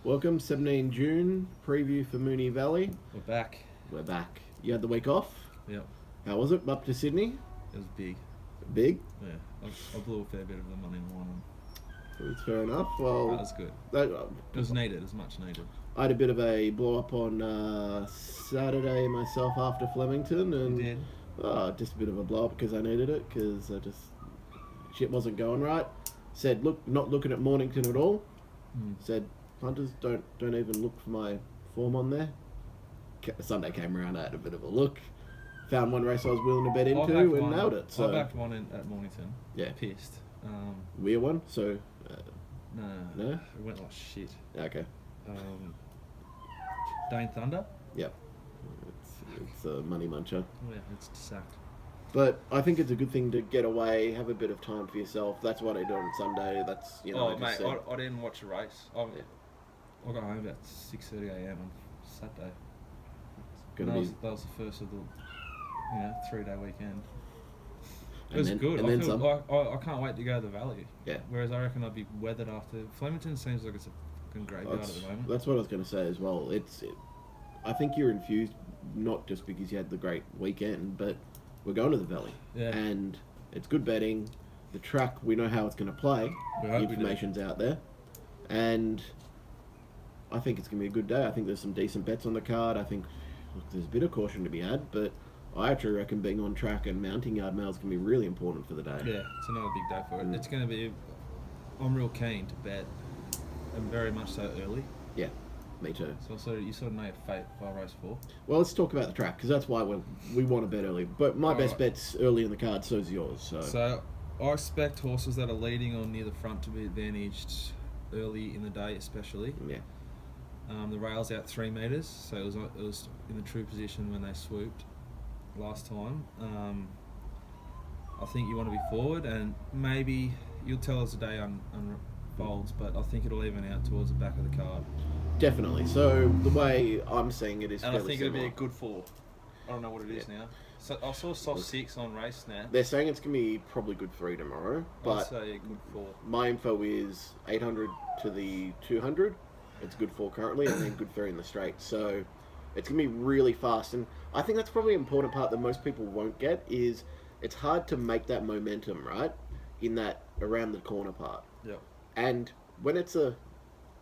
Welcome, 17 June, preview for Moonee Valley. We're back. We're back. You had the week off? Yep. How was it? Up to Sydney? It was big. Big? Yeah. I blew a fair bit of the money on. It's fair enough. Well, That was good. It was needed. It was much needed. I had a bit of a blow up on Saturday myself after Flemington, and You did? just a bit of a blow up because I needed it because shit wasn't going right. Said, look, not looking at Mornington at all. Said, punters, don't even look for my form on there. Sunday came around, I had a bit of a look. Found one race I was willing to bet into and nailed it. So I backed one at Mornington. Yeah. Pissed. Weird one, so... No. No? It went like shit. Okay. Dane Thunder? Yep. It's a money muncher. Yeah, it's sacked. But I think it's a good thing to get away, have a bit of time for yourself. That's what I do on Sunday. That's, you know, I didn't watch a race. I got home about 6:30 a.m. on Saturday. That was the first of the 3-day weekend. It was good. And then some. I can't wait to go to the Valley. Yeah. Whereas I reckon I'd be weathered after. Flemington seems like it's a fucking graveyard at the moment. That's what I was going to say as well. I think you're infused not just because you had the great weekend, but we're going to the Valley. Yeah. And it's good betting. The track, we know how it's going to play. The information's out there. And I think it's going to be a good day. I think there's some decent bets on the card. I think there's a bit of caution to be had, but I actually reckon being on track and mounting yard mail is going to be really important for the day. Yeah, it's another big day for it. It's going to be... I'm real keen to bet, and very much so early. Yeah, me too. So you sort of know your fate by race 4. Well, let's talk about the track, because that's why we want to bet early. But my best bet's early in the card, so's yours. So I expect horses that are leading or near the front to be advantaged early in the day, especially. Yeah. The rail's out 3 metres, so it was in the true position when they swooped last time. I think you want to be forward, and maybe you'll tell us the day unfolds, but I think it'll even out towards the back of the card. Definitely. So the way I'm seeing it is and I think similar. it'll be a good 4. I don't know what it is now. So I saw soft 6 on race now. They're saying it's going to be probably good 3 tomorrow, but I'd say a good 4. my info is 800 to the 200. It's good 4 currently, and then good 3 in the straight. So it's going to be really fast, and I think that's probably an important part that most people won't get is it's hard to make that momentum, right, in that around the corner part. Yeah. And when it's a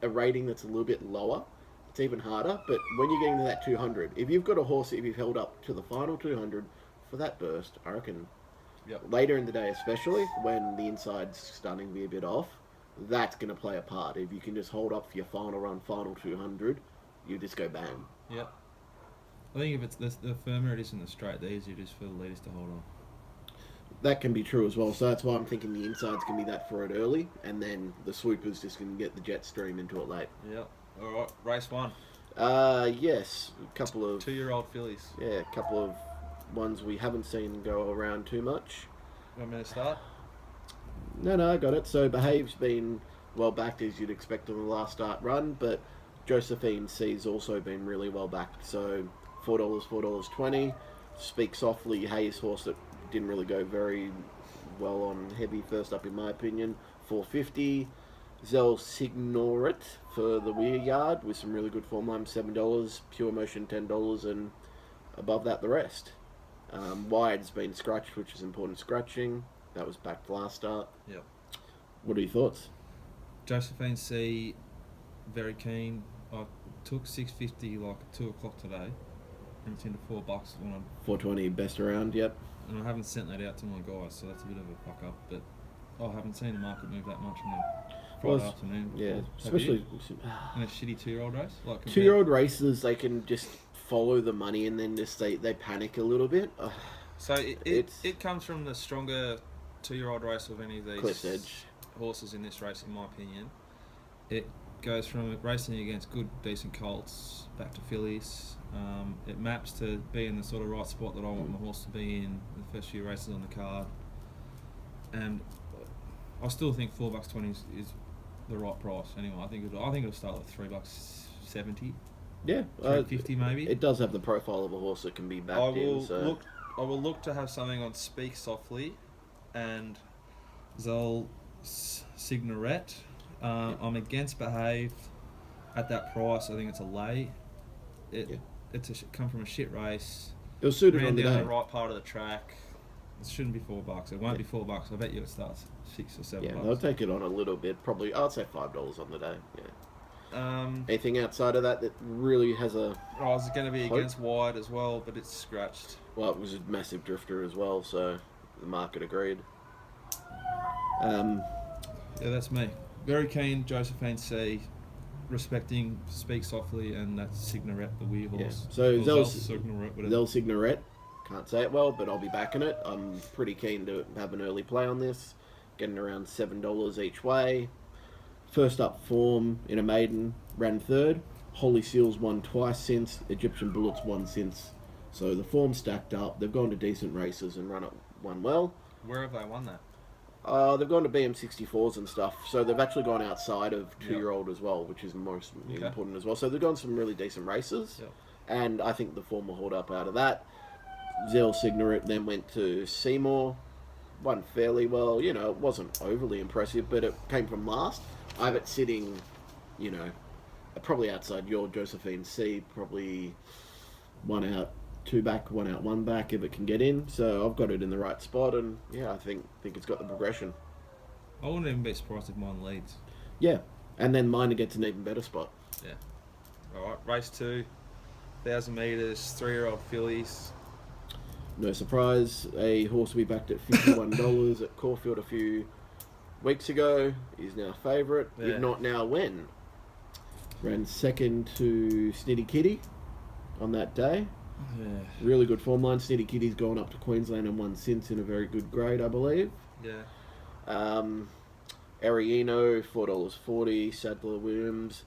rating that's a little bit lower, it's even harder. But when you're getting to that 200, if you've got a horse, if you've held up to the final 200 for that burst, I reckon later in the day, especially when the inside's starting to be a bit off, that's going to play a part. If you can just hold up for your final run, final 200, you just go bang. Yeah. I think if it's the firmer it is in the straight, the easier it is for the leaders to hold on. That can be true as well. So that's why I'm thinking the inside's going to be that for it early, and then the swoopers just going to get the jet stream into it late. Yeah. All right. Race 1. Yes. A couple of 2-year-old fillies. Yeah, a couple of ones we haven't seen go around too much. Want me to start? No, I got it. So Behave's been well backed as you'd expect on the last start run, but Josephine C's also been really well backed. So $4, $4.20. Speak Softly, Hayes horse that didn't really go very well on heavy first up in my opinion, $4.50. Zell Signoret for the Weir Yard with some really good form line, $7. Pure Motion $10, and above that the rest. Wide's been scratched, which is important scratching. That was backed last start. Yep. What are your thoughts? Josephine C, very keen. I took 650 like at 2 o'clock today, and it's into $4 when I'm... 420 best around, yep. And I haven't sent that out to my guys, so that's a bit of a fuck up, but I haven't seen the market move that much on the Friday afternoon. Yeah, especially in a shitty 2-year-old race. Like 2-year-old races, they can just follow the money and then just they panic a little bit. So it comes from the stronger 2-year-old race of any of these Cliff's Edge horses in this race, in my opinion. It goes from racing against good, decent colts back to fillies. It maps to be in the sort of right spot that I want my horse to be in the first few races on the card. And I still think $4.20 is the right price. Anyway, I think it'll start with $3.70. Yeah, $3.50 maybe. It does have the profile of a horse that can be backed in. So I will look to have something on Speak Softly and Zell Signoret. I'm against Behave. at that price, I think it's a lay. Yeah. It's come from a shit race. It was suited Ran on the down day. the right part of the track. It shouldn't be $4. It won't be $4. I bet you it starts $6 or $7. Yeah, they'll take it on a little bit. Probably, I'd say $5 on the day. Yeah. Anything outside of that really has a... Oh, it's going to be hope? against wide as well, but it's scratched. Well, it was a massive drifter as well, so the market agreed. Yeah, that's me. Very keen, Josephine C. Respecting Speak Softly, and that's Signoret, the wee horse. Yeah. So Or Zell Signoret, whatever. Del Signoret, can't say it well, but I'll be backing it. I'm pretty keen to have an early play on this, getting around $7 each way. First up form in a maiden, ran third. Holy Seals won twice since. Egyptian Bullets won since. So the form stacked up. They've gone to decent races and won well. Where have they won that? They've gone to BM64s and stuff, so they've actually gone outside of 2-year-old as well, which is most important as well. So they've gone some really decent races, and I think the form will hold up out of that. Zell Signoret then went to Seymour, won fairly well. You know, it wasn't overly impressive, but it came from last. I have it sitting, you know, probably outside your Josephine C, probably 1 out, 2 back, 1 out, 1 back if it can get in. So I've got it in the right spot, and yeah, I think it's got the progression. I wouldn't even be surprised if mine leads. Yeah, and then mine gets an even better spot. Yeah. All right, race 2, 1,000 metres, 3-year-old fillies. No surprise, a horse we backed at $51 at Caulfield a few weeks ago is now favourite. Yeah. If not now, when? Ran second to Snitty Kitty on that day. Yeah. Really good form line. Snitty Kitty's gone up to Queensland and won since in a very good grade, I believe. Yeah. Ariino, $4.40. Sadler Williams.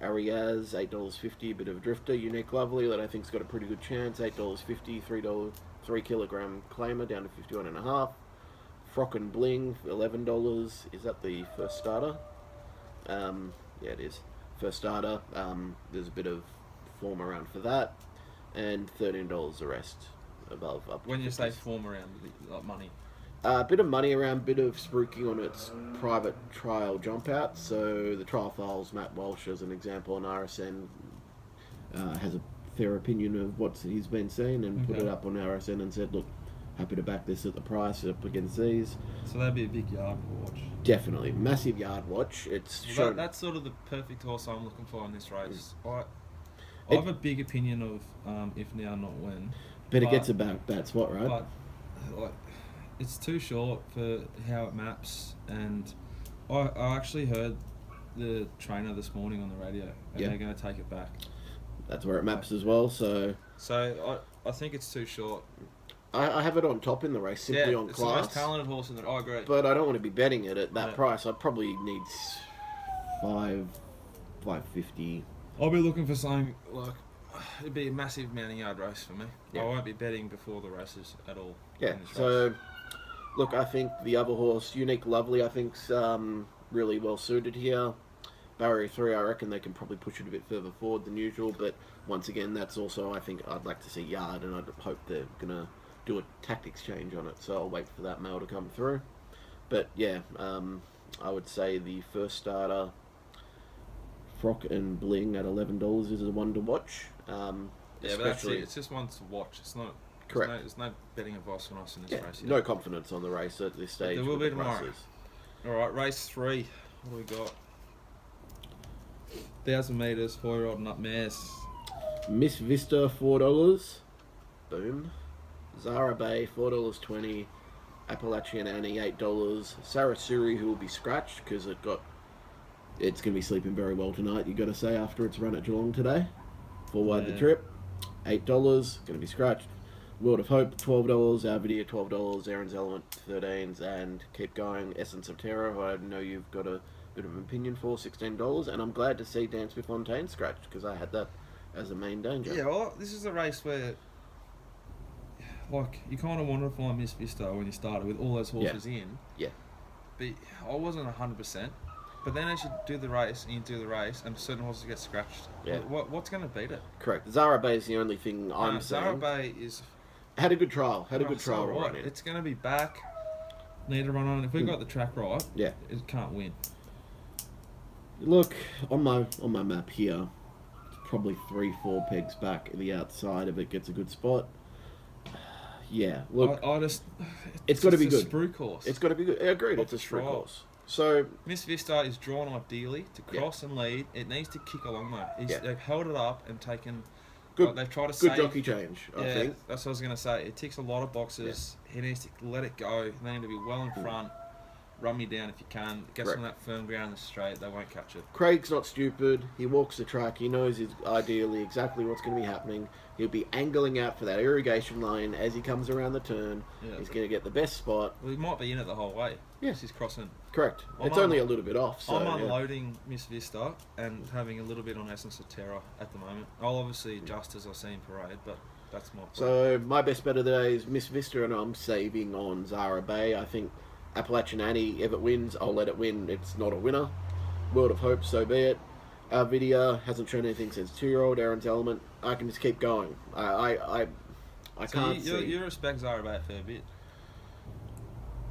Ariaz, $8.50. Bit of a drifter. Unique Lovely, that I think's got a pretty good chance. $8.50. $3 kilogram claimer down to 51.5. Frock and Bling, $11. Is that the first starter? Yeah, it is. First starter. There's a bit of form around for that. And $13 the rest above. Up When you say 50s. form around, like money. A bit of money around, bit of spruiking on its private trial jump out. So the trial files, Matt Walsh as an example on RSN has a fair opinion of what he's been seeing and put it up on RSN and said, look, happy to back this at the price up against these. So that'd be a big yard watch. Definitely. Massive yard watch. It's shown... That's sort of the perfect horse I'm looking for in this race. I have a big opinion of if now, not when. But it gets about that spot, right? But like, it's too short for how it maps, and I actually heard the trainer this morning on the radio, and they're going to take it back. That's where it maps as well, so... So I think it's too short. I have it on top in the race, simply on it's class. the most talented horse in the... I agree. But I don't want to be betting it at that price. I'd probably need $5.50. I'll be looking for something like... It'd be a massive mounting yard race for me. Yeah. I won't be betting before the races at all. Yeah, in this so... race. Look, I think the other horse, Unique Lovely, I think's really well suited here. Barrier 3, I reckon they can probably push it a bit further forward than usual, but once again, that's also, I think, I'd like to see yard, and I'd hope they're going to do a tactics change on it, so I'll wait for that mail to come through. But yeah, I would say the first starter, Frock and Bling at $11 is the one to watch. Yeah, but that's it. It's just one to watch. It's not... Correct. There's no betting advice on us in this race yet. No confidence on the race at this stage. There will be the tomorrow. prices. Alright, race 3. What do we got? 1,000 metres, 4-year-old nut mares. Miss Vista, $4. Boom. Zara Bay, $4.20. Appalachian Annie, $8. Sarasuri, who will be scratched because it's going to be sleeping very well tonight, you got to say, after its run at Geelong today. 4 wide the trip. $8. Going to be scratched. World of Hope, $12. Alvidia, $12. Aaron's Element, $13s. And keep going. Essence of Terror, who I know you've got a bit of an opinion for, $16. And I'm glad to see Dance with Fontaine scratched because I had that as a main danger. Yeah, well, this is a race where, like, you kind of want to find Miss Vista when you started with all those horses in. Yeah. But I wasn't 100%. But then as you do the race, and certain horses get scratched. Yeah. What's going to beat it? Correct. Zara Bay is the only thing I'm saying. Zara Bay is... Had a good trial. Had a good trial right. run in. It's going to be back. Need to run on. If we got the track right, Yeah. it can't win. Look, on my map here, it's probably 3-4 pegs back. The outside of it gets a good spot. Yeah, look, I just it's got to be a good. sprue course. It's got to be good. Agreed. It's a Trial. sprue course. So Miss Vista is drawn ideally to cross and lead. It needs to kick along though. They've held it up and taken. good. They've tried to Good save. jockey change. I Yeah, think. that's what I was going to say. It ticks a lot of boxes. He needs to let it go. They need to be well in front. Run me down if you can. Get some of that firm ground in the straight. They won't catch it. Craig's not stupid. He walks the track. He knows ideally exactly what's going to be happening. He'll be angling out for that irrigation line as he comes around the turn. Yeah. He's going to get the best spot. Well, he might be in it the whole way. Yeah. He's crossing. Correct. I'm It's only a little bit off. So, I'm yeah. unloading Miss Vista and having a little bit on Essence of Terror at the moment. I'll obviously adjust as I see in Parade, but that's my plan. So my best bet of the day is Miss Vista, and I'm saving on Zara Bay. I think Appalachian Annie, if it wins, I'll let it win. It's not a winner. World of Hope, so be it. Vidya hasn't shown anything since 2-year-old. Aaron's Element. I can just keep going. I So can't see. you respect Zara Bay a fair bit.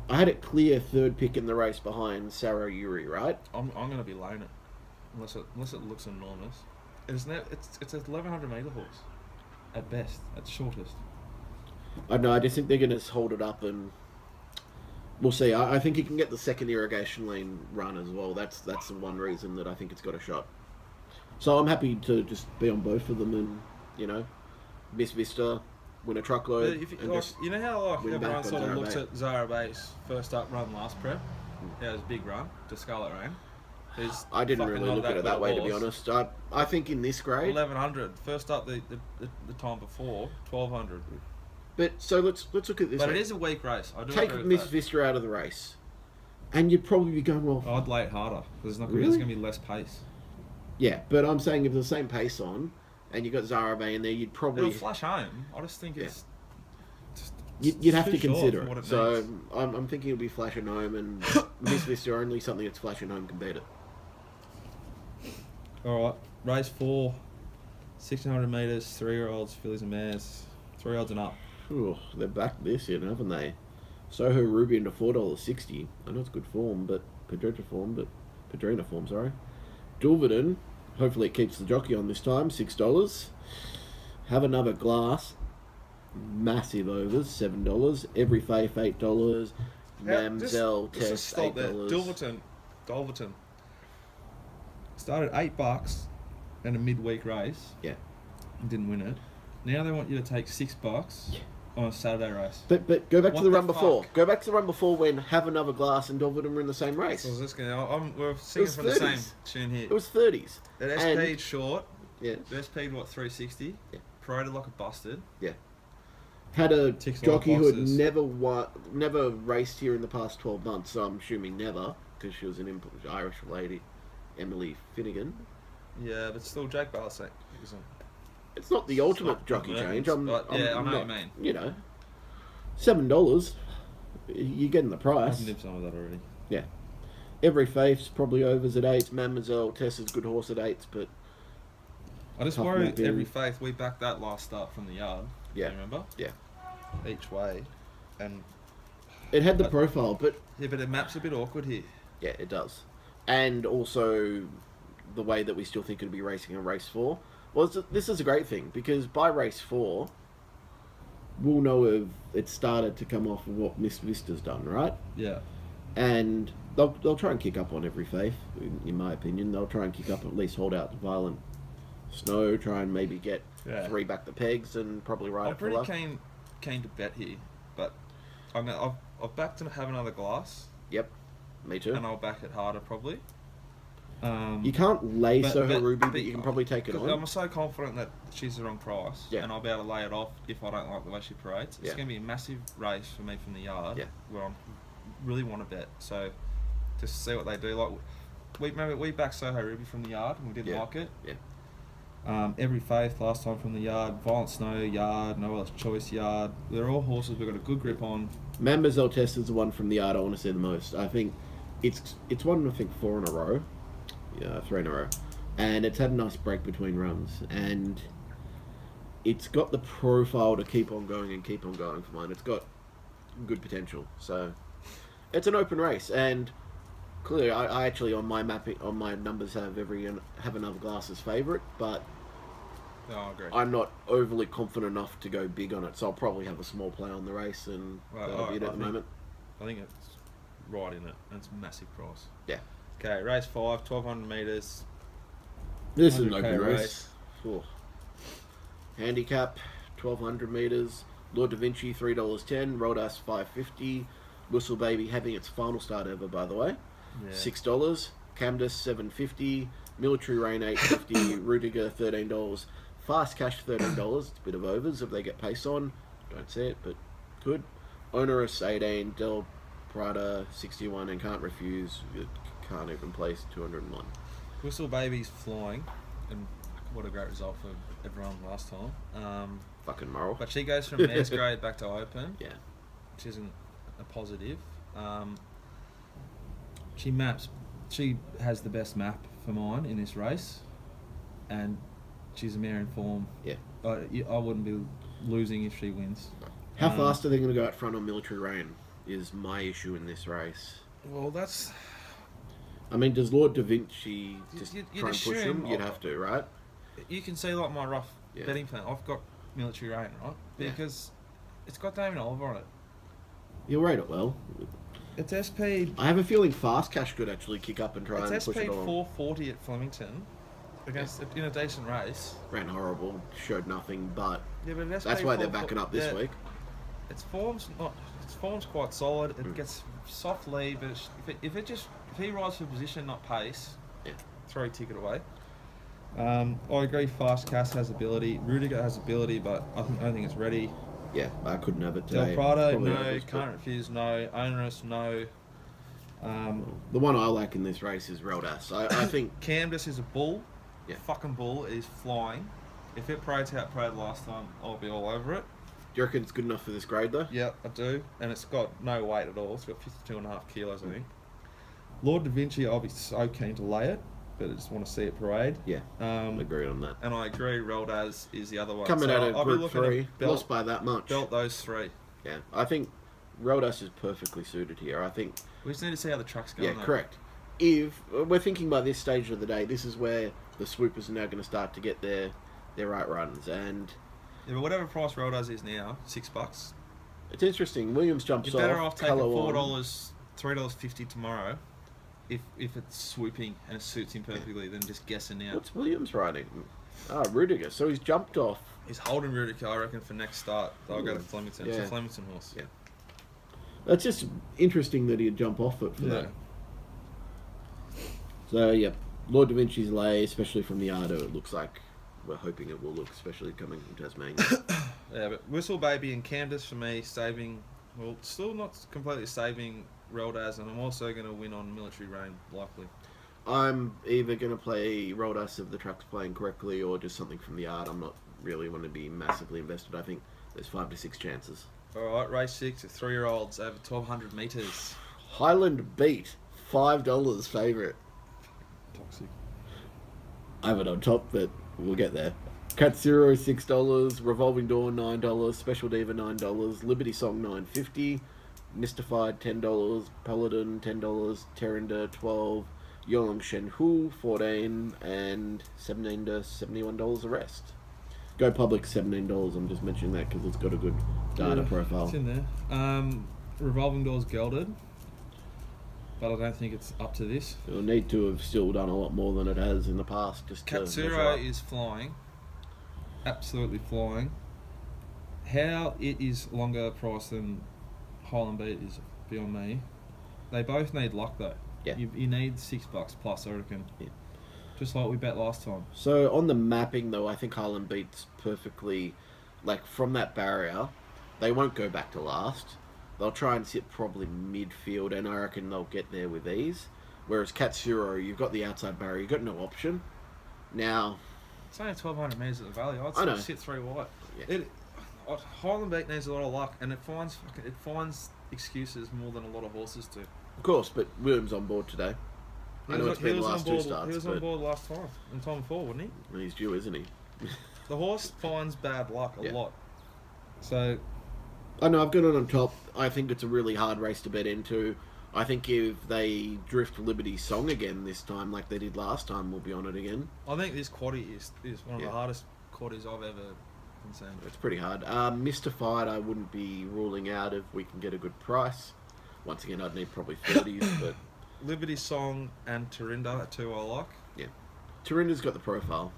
I had it clear third pick in the race behind Sarah Yuri, right? I'm going to be laying it, unless it looks enormous. It's a 1100 metre horse, at best, at shortest. I don't know. I just think they're going to hold it up, and we'll see. I think he can get the second irrigation lane run as well. That's the one reason that I think it's got a shot. So I'm happy to just be on both of them, and Miss Vista win a truckload. If and just you know how win back everyone on sort of Zara looks Bay. at Zara Bay's first up run last prep, yeah, it was a big run to Scarlet Rain. I didn't really look at it that way, to be honest. honest. I think in this grade, 1100. First up the time before 1200. but so let's look at this. But way. it is a weak race. I do Take agree with Miss that. Vista out of the race, and you'd probably be going, well, I'd lay it harder because there's Really? going to be less pace. yeah. But I'm saying if there's the same pace on, and you got Zara Bay in there, you'd It'll probably flash home. I just think it's. Just, you'd have too to short consider for what it. it So needs. I'm thinking it'll be Flash and Home, and Miss Vista only something that's Flash and Home can beat it. All right, race 4, 1600 metres, 3-year-olds, fillies and mares, 3-year-olds and up. Ooh, they're back this year, haven't they? Soho Ruby into $4.60. I know it's good form, but Padrina form, sorry. Dulverton, hopefully it keeps the jockey on this time, $6. Have Another Glass, massive overs, $7. Every Faith, $8. Mamzelle Let's just Test, stop there. $8. Dulverton. Started $8 in a midweek race. Yeah. And didn't win it. Now they want you to take $6 on a Saturday race. But go back to What the the run before. fuck? Go back to the run before when Have Another Glass and Dulverton were in the same race. So I was just gonna, we're singing was from the same 30s. tune here. It was 30s. At and- SP'd short. Yeah. SP'd what, 360? Yeah. Paraded like a busted. Had a Ticks a lot of jockey who had boxes. never raced here in the past 12 months, so I'm assuming never, because she was an Irish lady, Emily Finnegan. Yeah, but still Jake Barlasek. It's not the ultimate not jockey good, change. but I'm yeah, I know what not, you mean. $7. You're getting the price. I've nipped some of that already. Every Faith's probably overs at 8. Mademoiselle Tessa's good horse at 8, but I just Tough worry map in. every Faith, we backed that last start from the yard. Yeah. You remember? Yeah. Each way. And it had the But- profile, but yeah, but the map's a bit awkward here. yeah, it does. And also the way that we still think it'll be racing in race 4. Well, this is a great thing, because by race 4, we'll know if it started to come off of what Miss Vista's done, right? Yeah. And they'll try and kick up on Every Faith, in my opinion. They'll try and kick up, at least hold out the Violent Snow, try and maybe get Yeah. 3 back the pegs and probably ride I'm it pretty fuller. keen to bet here, but I've backed to Have Another Glass, Yep, me too. and I'll back it harder probably. You can't lay But- Soho but- Ruby, but but you can probably take it 'cause on. I'm so confident that she's the wrong price, Yeah. and I'll be able to lay it off if I don't like the way she parades. It's Yeah. going to be a massive race for me from the yard, Yeah. where I really want to bet. So just see what they do. Like we backed Soho Ruby from the yard, and we didn't Yeah. like it. Yeah. Every Faith last time from the yard, Violent Snow yard, No Other's Choice yard. They're all horses we've got a good grip on. Mademoiselle Test is the one from the yard I want to see the most. I think it's won, I think, 4 in a row. Yeah, 3 in a row. And it's had a nice break between runs. And it's got the profile to keep on going for mine. It's got good potential. So it's an open race. And Clearly, I actually on my mapping on my numbers have another glass as favourite, but No, I agree. I'm not overly confident enough to go big on it, so I'll probably have a small play on the race, and Well, that'll be it at the moment. I think it's right in it, and it's a massive price. Yeah. Okay, race 5, 1200 metres. This is an 100K open race. Oh. Handicap, 1200 metres. Lord Da Vinci, $3.10. Roldas, $5.50. Whistle Baby having its final start ever, by the way. Yeah. $6. Camdus, $7.50. Military Rain, $8.50. Rudiger, $13. Fast Cash, $13. It's a bit of overs if they get pace on. Don't see it, but could. Onerous, 18. Del Prada, 61. And Can't Refuse, you can't even place, 201. Whistle Baby's flying, and what a great result for everyone last time. Fucking moral. But she goes from mares grade back to open, Yeah. which isn't a positive. She has the best map for mine in this race, and she's a mare in form. Yeah. I wouldn't be losing if she wins. How fast are they going to go out front on Military Rain is my issue in this race. Well, that's... I mean, does Lord Da Vinci just You'd try and push assume him? You'd have to, right? You can see like my rough Yeah. betting plan. I've got Military Rain, right? Yeah. Because it's got Damien Oliver on it. You'll rate it well. It's SP. I have a feeling Fast Cash could actually kick up and try and It's push SP it along. 440 at Flemington against in a decent race. Ran horrible, showed nothing, but Yeah, but an SP that's why they're 440 backing up this yeah, week. Its form's quite solid. It gets soft lead, but if he rides for position, not pace, Yeah. throw ticket away. I agree. Fast Cass has ability. Rudiger has ability, but I don't think it's ready. Yeah, I couldn't have it today. Del Prado, Probably no. overs, but Can't Refuse, no. Onerous, no. the one I like in this race is Reldas. I think Camdus is a bull. Yeah. Fucking bull. It is flying. If it parades how it paraded last time, I'll be all over it. do you reckon it's good enough for this grade though? Yeah, I do. And it's got no weight at all. It's got 52.5 kilos, I think. Lord Da Vinci, I'll be so keen to lay it, but I just want to see it parade. Yeah, I agree on that. And I agree, Reldas is the other one. Coming out I'll of be Group looking 3, at lost by that much. belt those three. Yeah, I think Reldas is perfectly suited here. I think, We just need to see how the track's going. yeah, though. correct. If we're thinking by this stage of the day, this is where the swoopers are now going to start to get their right runs, and Yeah, but whatever price Reldas is now, $6. it's interesting. Williams jumps You're better off. off taking colour on. $4, $3.50 tomorrow, if it's swooping and it suits him perfectly, than just guessing now. What's Williams riding? Ah, Rudiger. So he's jumped off. He's holding Rudiger, I reckon, for next start. They'll go to Flemington. It's Yeah. a Flemington horse. Yeah. That's just interesting that he'd jump off it for that. So yeah, Lord Da Vinci's lay, especially from the Ardo, it looks like we're hoping it will look, especially coming from Tasmania. Yeah, but Whistle Baby and Camdus for me, still not completely saving Reldas, and I'm also going to win on Military Rain, likely. I'm either going to play Roldas if the track's playing correctly, or just something from the art. I'm not really want to be massively invested. I think there's 5 to 6 chances. Alright, race 6 at 3-year-olds over 1,200 metres. Highland Beat, $5 favourite. Toxic. I have it on top, but we'll get there. Katsuro, $6. Revolving Door, $9. Special Diva, $9. Liberty Song, $9.50. Mystified, $10. Paladin, $10. Terranda, $12. Yolong Shenhu, $14. And $17 to $71 the rest. Go Public, $17. I'm just mentioning that because it's got a good data profile. It's in there. Revolving Door's gelded, but I don't think it's up to this. It'll need to have still done a lot more than it has in the past. Just to measure Katsuro up. is flying. Absolutely flying. How it is longer price than Highland Beat is beyond me. They both need luck though. Yeah. You need $6 plus, I reckon. Yeah. Just like we bet last time. So on the mapping though, I think Highland Beat's perfectly, like from that barrier, they won't go back to last. They'll try and sit probably midfield, and I reckon they'll get there with ease. Whereas Katsuro, you've got the outside barrier, you've got no option. Now, It's only 1,200 metres at the Valley. I'd I know. sit 3 wide. Yeah. Highland Beat needs a lot of luck, and it finds excuses more than a lot of horses do. of course, but Williams on board today. I know it's been the last 2 starts, He was on but board last time, in time before, wasn't he? he's due, isn't he? The horse finds bad luck a lot. So, I know, I've got it on top. I think it's a really hard race to bet into. I think if they drift Liberty Song again this time, like they did last time, we'll be on it again. I think this quaddie is one of Yeah. the hardest quaddies I've ever been seeing. It's pretty hard. Mystified, I wouldn't be ruling out if we can get a good price. Once again, I'd need probably 30s, but Liberty Song and Tarinda are two I like. Tarinda's got the profile.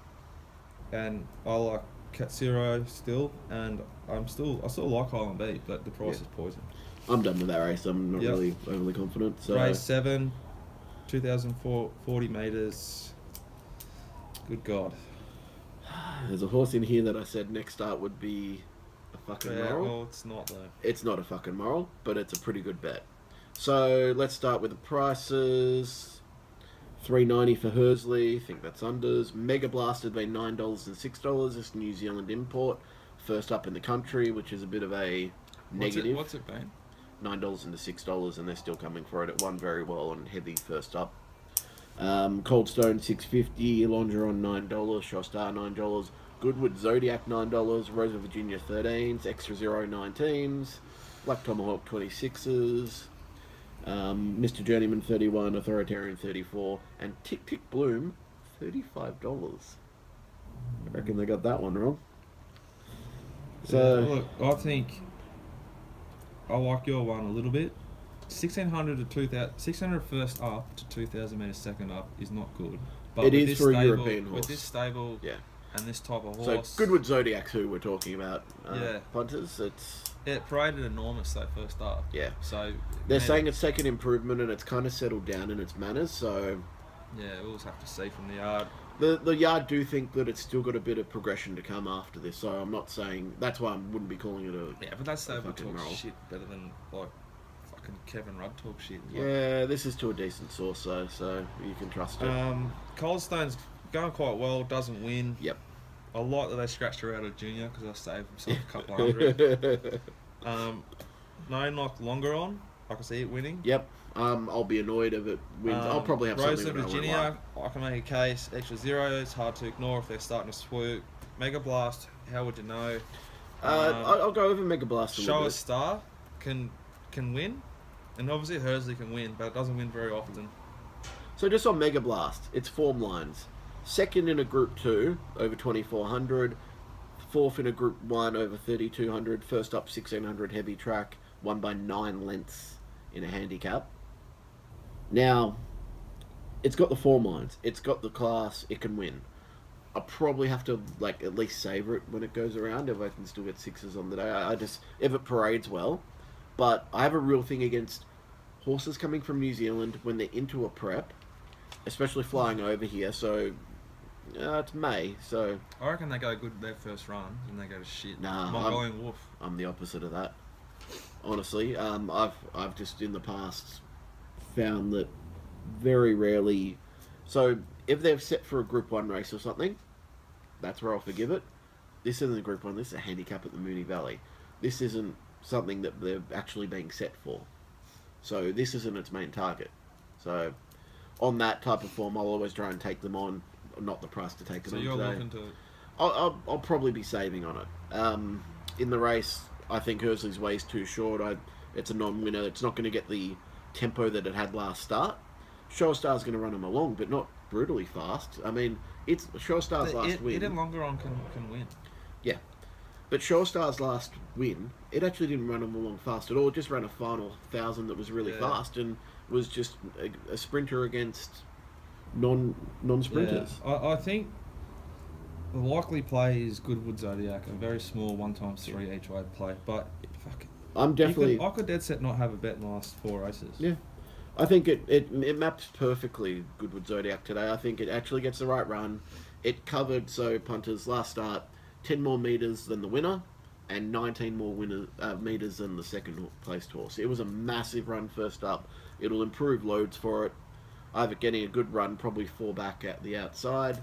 And I like Katsuro still, and I still like Highland B, but the price Yeah. is poison. I'm done with that race. I'm not Yep. really overly confident. So Race 7, 2,040 metres. Good God. there's a horse in here that I said next start would be a fucking Yeah, moral. well, it's not though. It's not a fucking moral, but it's a pretty good bet. So let's start with the prices. $3.90 for Hersley. I think that's unders. Mega Blast had been $9 and $6. This New Zealand import, first up in the country, which is a bit of a negative. What's it been? $9 and $6, and they're still coming for it. It won very well on heavy first up. Cold Stone $6.50, Longeron $9, Shostar $9, Goodwood Zodiac $9, Rosa Virginia 13s, Extra Zero 19s, Black Tomahawk 26s, Mr. Journeyman 31, Authoritarian 34, and Tick Tick Bloom $35. I reckon they got that one wrong. So Look, I think I like your one a little bit. 1600 to 2000, 600 first up to 2000 metres second up is not good. But It with is this for a stable, European horse. With this stable yeah. and this type of So horse, Goodwood Zodiac, who we're talking about, Yeah. punters, it's it paraded enormous though first up. yeah. So They're maybe- saying it's taken improvement and it's kind of settled down in its manners. So yeah, we'll just have to see from the yard. the yard do think that it's still got a bit of progression to come after this. So I'm not saying that's why I wouldn't be calling it a Yeah, but that stable fucking talks moral. shit better than like fucking Kevin Rudd talk shit. Like, yeah. This is to a decent source though, so you can trust it. Coldstone's going quite well. Doesn't win. Yep. I like that they scratched her out of junior because I saved himself a couple of hundred. No knock longer on. I can see it winning. Yep. I'll be annoyed if it wins. I'll probably have Rosa something that I won't Virginia, I can make a case. Extra zero, it's hard to ignore if they're starting to swoop. Mega Blast, how would you know? I'll go over Mega Blast a little Show a bit. Star can win, and obviously Hersley can win, but it doesn't win very often. So just on Mega Blast, its form lines. Second in a Group 2, over 2,400. Fourth in a Group 1, over 3,200. First up, 1,600 heavy track. Won by 9 lengths in a handicap. Now, it's got the form lines. It's got the class. It can win. I probably have to like at least savour it when it goes around if I can still get sixes on the day. I just, if it parades well. But I have a real thing against horses coming from New Zealand when they're into a prep, especially flying over here. So it's May, so I reckon they go good their first run, and they go to shit. Nah, Mongolian Wolf. I'm the opposite of that. Honestly, I've just in the past found that very rarely. So if they're set for a Group 1 race or something, that's where I'll forgive it. This isn't a Group 1. This is a handicap at the Moonee Valley. This isn't something that they're actually being set for. So this isn't its main target. So on that type of form, I'll always try and take them on, not the price to take them So on you're today. looking to. I'll probably be saving on it. In the race, I think Hersley's way is too short. It's a non-winner. It's not going to get the tempo that it had last start. Show Star's going to run him along, but not brutally fast. I mean, it's Show Star's last win. It and longer on can win. Yeah. But Show Star's last win, it actually didn't run him along fast at all. It just ran a final 1,000 that was really fast and was just a sprinter against non-sprinters. Yeah. I think the likely play is Goodwood Zodiac, a very small 1x3 each way play. But fuck, I'm definitely. I could dead set not have a bet in the last 4 races. Yeah. I think it maps perfectly Goodwood Zodiac today. I think it actually gets the right run. It covered, so punters last start, 10 more metres than the winner and 19 more metres than the second placed horse. It was a massive run first up. It'll improve loads for it. Either getting a good run, probably 4 back at the outside.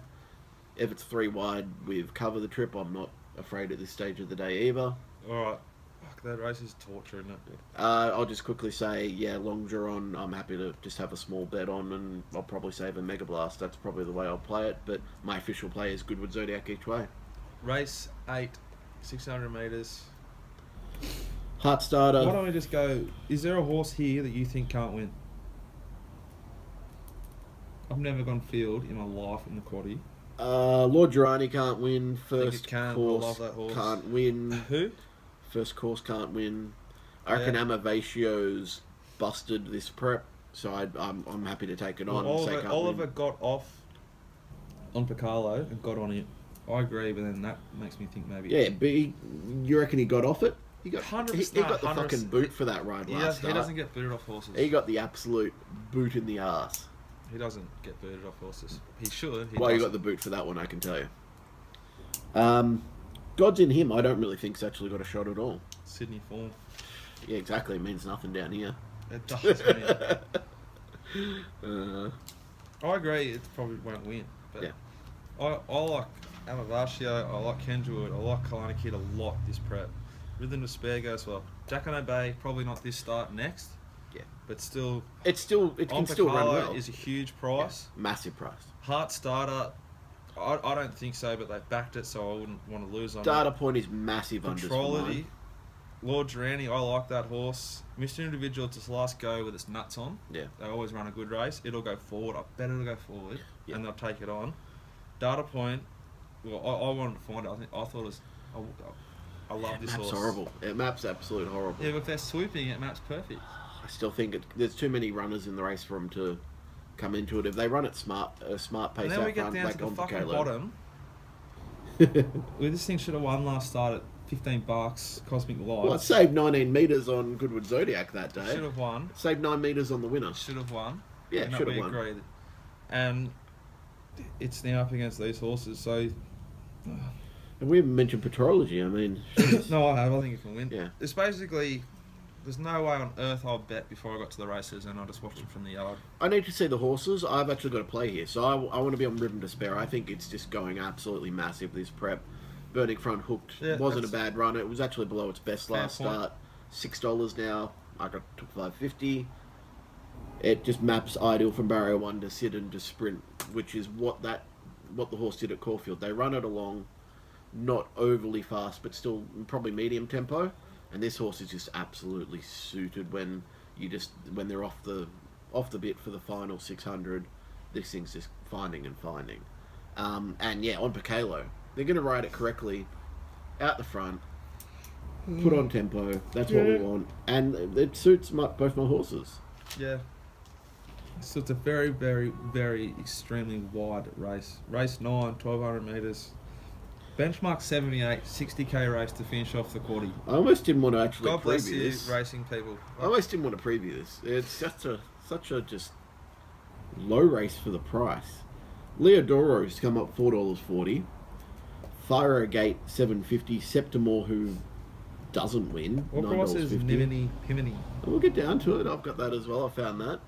If it's 3 wide with cover the trip, I'm not afraid at this stage of the day either. Alright. Fuck, that race is torture, isn't it? I'll just quickly say, yeah, Longeron, I'm happy to just have a small bet on, and I'll probably save a Mega Blast. That's probably the way I'll play it, but my official play is Goodwood Zodiac each way. Race 8, 600 metres. Heart starter. Why don't we just go, is there a horse here that you think can't win? I've never gone field in my life in the quaddie. Lord Durrani can't win. First it can. I course love that horse. can't win. Who? First course can't win. I reckon Yeah. Amavatio's busted this prep, so I'm happy to take it on. Well, and say can't Oliver win. got off on Picarlo and got on it. I agree, but then that makes me think maybe. Yeah, but you reckon he got off it? He got 100%, he got the 100%. fucking boot for that ride He, last he start. doesn't get booted off horses. He got the absolute boot in the ass. He doesn't get booted off horses. He should. Well, you got the boot for that one, I can tell you. God's in him. I don't really think he's actually got a shot at all. Sydney form. Yeah, exactly. It means nothing down here. It does. Uh, I agree. It probably won't win. But Yeah. I like Amavatio. I like Kenwood. I like Kalana Kid a lot this prep. Rhythm to Spare goes well. Jacqueline Bay probably not this start next. Yeah. But still, it can still run well. is a huge price. Massive price. Heart Starter, I don't think so, but they backed it, so I wouldn't want to lose on Data point is massive it. unders for Controlity, mine. Lord Durrani, I like that horse. Mr. Individual, it's its last go with its nuts on. Yeah. They always run a good race. It'll go forward. I bet it'll go forward, Yeah. and they'll take it on. Data Point, well, I wanted to find it. I thought it was. I love this Map's horse. horrible. It maps absolute horrible. Yeah, but if they're swooping, it maps perfect. I still think there's too many runners in the race for them to come into it. If they run it smart pace And then we out get front, down like to the on fucking Kalo. bottom. Well, this thing should have won last start at $15. Cosmic Light. Well, it saved 19 metres on Goodwood Zodiac that day. Should have won. Saved 9 metres on the winner. Should have won. Yeah, And that should have we won. agree. And it's now up against these horses. So And we haven't mentioned Petrology. I mean, no, I think it can win. Yeah. It's basically there's no way on earth I'll bet before I got to the races, and I'll just watch them from the yard. I need to see the horses. I've actually got to play here, so I want to be on Rhythm to Spare. I think it's just going absolutely massive this prep. Burning Front hooked Yeah, wasn't a that's- bad run. It was actually below its best Fair last point. start. $6 now. I took $5.50. It just maps ideal from barrier 1 to sit and to sprint, which is what the horse did at Caulfield. They run it along, not overly fast, but still probably medium tempo. And this horse is just absolutely suited when they're off the bit for the final 600. This thing's just finding. And yeah, on Picalo, they're going to ride it correctly, out the front, put on tempo. That's what we want, and it suits both my horses. Yeah. So it's a very, very, very extremely wide race. Race 9, 1,200 metres. Benchmark 78, 60k race to finish off the quaddie. I almost didn't want to actually God bless preview you, this. racing people. I almost didn't want to preview this. It's such a just low race for the price. Leodoro's come up $4.40. Fire Gate $7.50. Septimore, who doesn't win, What price is $9.50. Nimini Pimini? We'll get down to it. I've got that as well. I found that.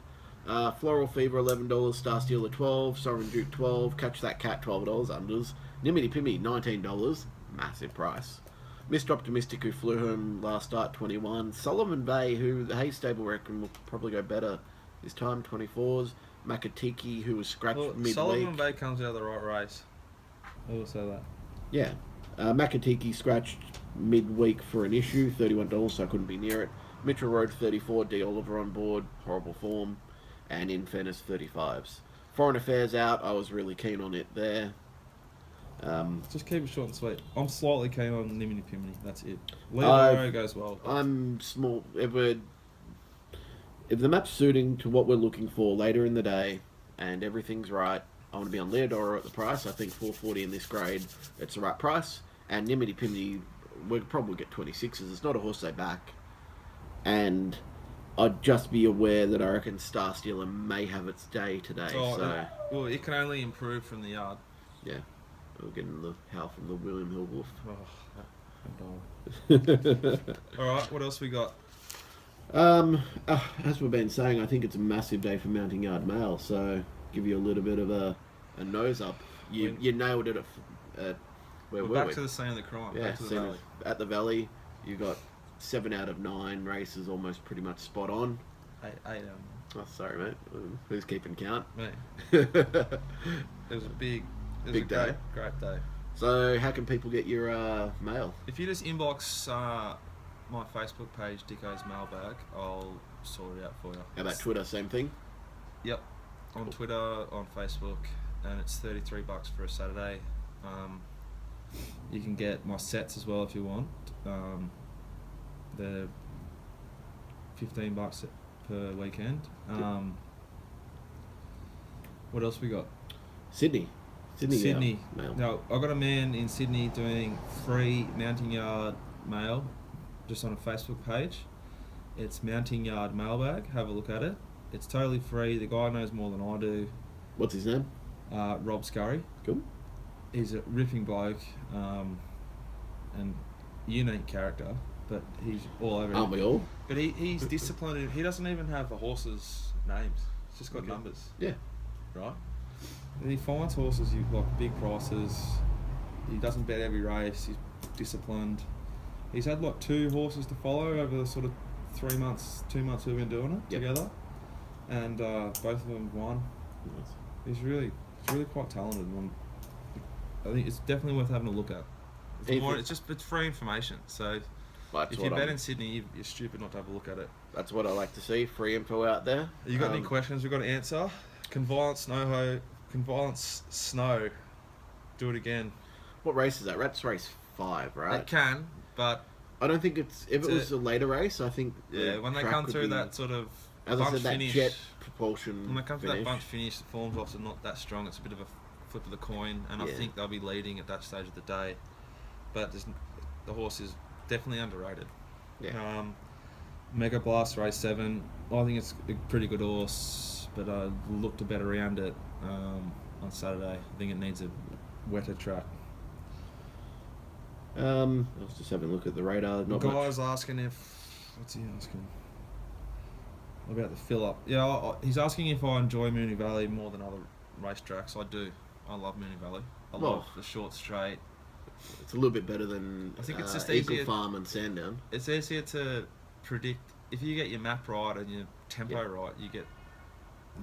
Floral Fever $11. Star Stealer $12. Sovereign Duke $12. Catch That Cat $12 unders. Nimini Pimmy $19. Massive price. Mr. Optimistic, who flew home last start, 21. Sullivan Bay, who the Hay Stable reckon will probably go better this time, 24s. Makatiki, who was scratched Well, midweek. Sullivan Bay comes out of the right race. I will say that. Yeah. Makatiki scratched midweek for an issue, $31, so I couldn't be near it. Mitchell Road 34, D. Oliver on board, horrible form. And In Fairness 35s. Foreign Affairs out, I was really keen on it there. Just keep it short and sweet. I'm slightly keen on Nimini Pimini. That's it. Leo I've- goes well. I'm small. If the map's suiting to what we're looking for later in the day and everything's right, I want to be on Leodoro at the price. I think $4.40 in this grade, it's the right price. And Nimini Pimini, we'll probably get 26s. It's not a horse they back. And I'd just be aware that I reckon Star Stealer may have its day today. Well, it can only improve from the yard. Yeah. We're getting the howl from the William Hill Wolf. All right, what else we got? As we've been saying, I think it's a massive day for Mounting Yard Mail, so give you a little bit of a nose up. You nailed it at where We're were back we? to the scene of the crime. Yeah, Back to the scene valley. at the Valley. You got 7 out of 9 races, almost pretty much spot on. Eight, Oh, sorry, mate. Who's keeping count? mate. It was a big day. Great day. So, how can people get your mail? If you just inbox my Facebook page, Dicko's Mailbag, I'll sort it out for you. How about Twitter? Same thing. Yep. on Twitter, on Facebook, and it's $33 for a Saturday. You can get my sets as well if you want. They're $15 per weekend. What else we got? Sydney. Sydney. Mail. No, I got a man in Sydney doing free mounting yard mail, just on a Facebook page. It's Mounting Yard Mailbag. Have a look at it. It's totally free. The guy knows more than I do. What's his name? Rob Scurry. Cool. He's a ripping bloke, and unique character, but he's all over. Aren't we all? But he's disciplined. He doesn't even have the horses' names. He's just got numbers. Yeah. Right. And he finds horses like big prices. He doesn't bet every race. He's disciplined. He's had like 2 horses to follow over the sort of 2 months we've been doing it together, and both of them won. Nice. He's really quite talented. And I think it's definitely worth having a look at. It's free information. So if you bet in Sydney, you're stupid not to have a look at it. That's what I like to see. Free info out there. You got any questions we've got to answer? Conviolence Snow. Do it again. What race is that? That's race 5, right? It can, but I don't think if it was a later race, I think when they come through that sort of as bunch I said, that finish, jet propulsion. when they come finish. to that bunch finish, the form drops are not that strong. It's a bit of a flip of the coin, and I think they'll be leading at that stage of the day. But the horse is definitely underrated. Yeah. Mega Blast race 7. I think it's a pretty good horse, but I looked a bet around it on Saturday. I think it needs a wetter track. I was just having a look at the radar. The guy's asking what's he asking? About the fill-up. Yeah, he's asking if I enjoy Moonee Valley more than other racetracks. I do. I love Moonee Valley. I love the short straight. It's a little bit better than I think it's just Eagle easier. Farm and Sandown. It's easier to predict. If you get your map right and your tempo right,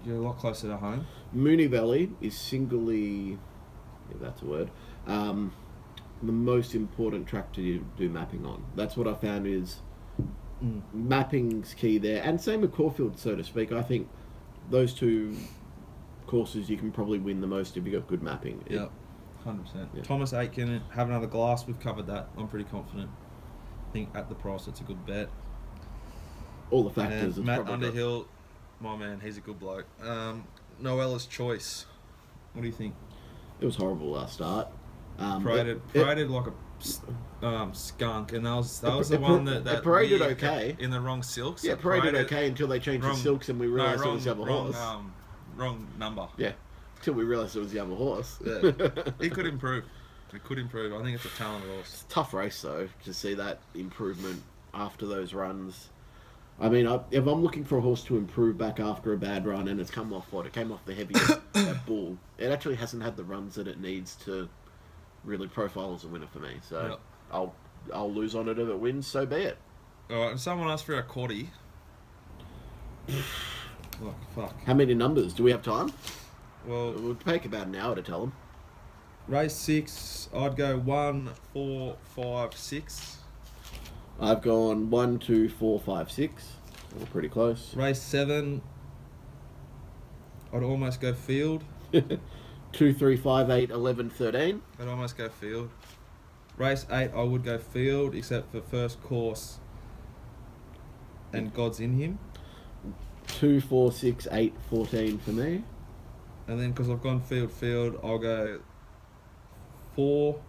you're a lot closer to home. Moonee Valley is singly, if that's a word, the most important track to do mapping on. That's what I found is mapping's key there, and same with Caulfield, so to speak. I think those 2 courses you can probably win the most if you got good mapping. Yeah, 100%. Yeah. Thomas Aitken, have another glass. We've covered that. I'm pretty confident. I think at the price, it's a good bet. All the factors. And Matt Underhill, my man, he's a good bloke. Noella's Choice. What do you think? It was horrible last start. Paraded like a skunk, and that was the one that paraded okay in the wrong silks. Yeah, paraded okay until they changed the silks and we realised it was the other horse. Wrong number. Yeah, until we realised it was the other horse. Yeah. He could improve. He could improve. I think it's a talented horse. It's a tough race though to see that improvement after those runs. I mean, if I'm looking for a horse to improve back after a bad run, and it's come off it came off the heaviest that bull. It actually hasn't had the runs that it needs to really profile as a winner for me. So I'll lose on it if it wins. So be it. All right, and someone asked for a quaddie. Like, fuck. How many numbers? Do we have time? Well, It would take about an hour to tell them. Race 6, I'd go 1, 4, 5, 6. I've gone 1, 2, 4, 5, 6. We're pretty close. Race 7, I'd almost go field. 2, 3, 5, 8, 11, 13. I'd almost go field. Race 8, I would go field, except for first course and God's in him. 2, 4, 6, 8, 14 for me. And then because I've gone field, I'll go 4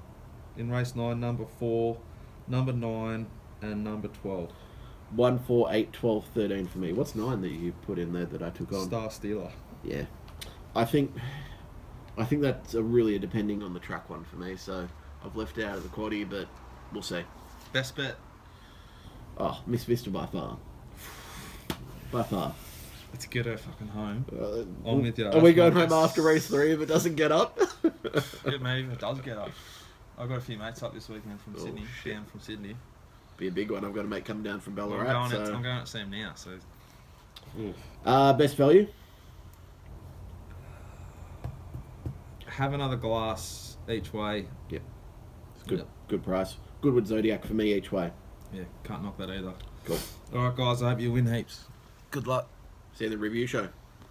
in race 9, number 4, number 9, and number 12. 1, 4, 8, 12, 13 for me. What's 9 that you put in there that I took on? Star Stealer. Yeah. I think that's really depending on the track one for me. So I've left out of the quaddie, but we'll see. Best bet. Oh, Miss Vista by far. By far. Let's get her fucking home. I'm with you. Are we going home after race 3 if it doesn't get up? Yeah, maybe if it does get up. I've got a few mates up this weekend from Sydney. Shit. Down from Sydney. Be a big one. I've got a mate come down from Ballarat. I'm going out to see him now. So. Best value? Have another glass each way. Yep. It's good. Yep. Good price. Goodwood Zodiac for me each way. Yeah, can't knock that either. Cool. Alright guys, I hope you win heaps. Good luck. See you in the review show.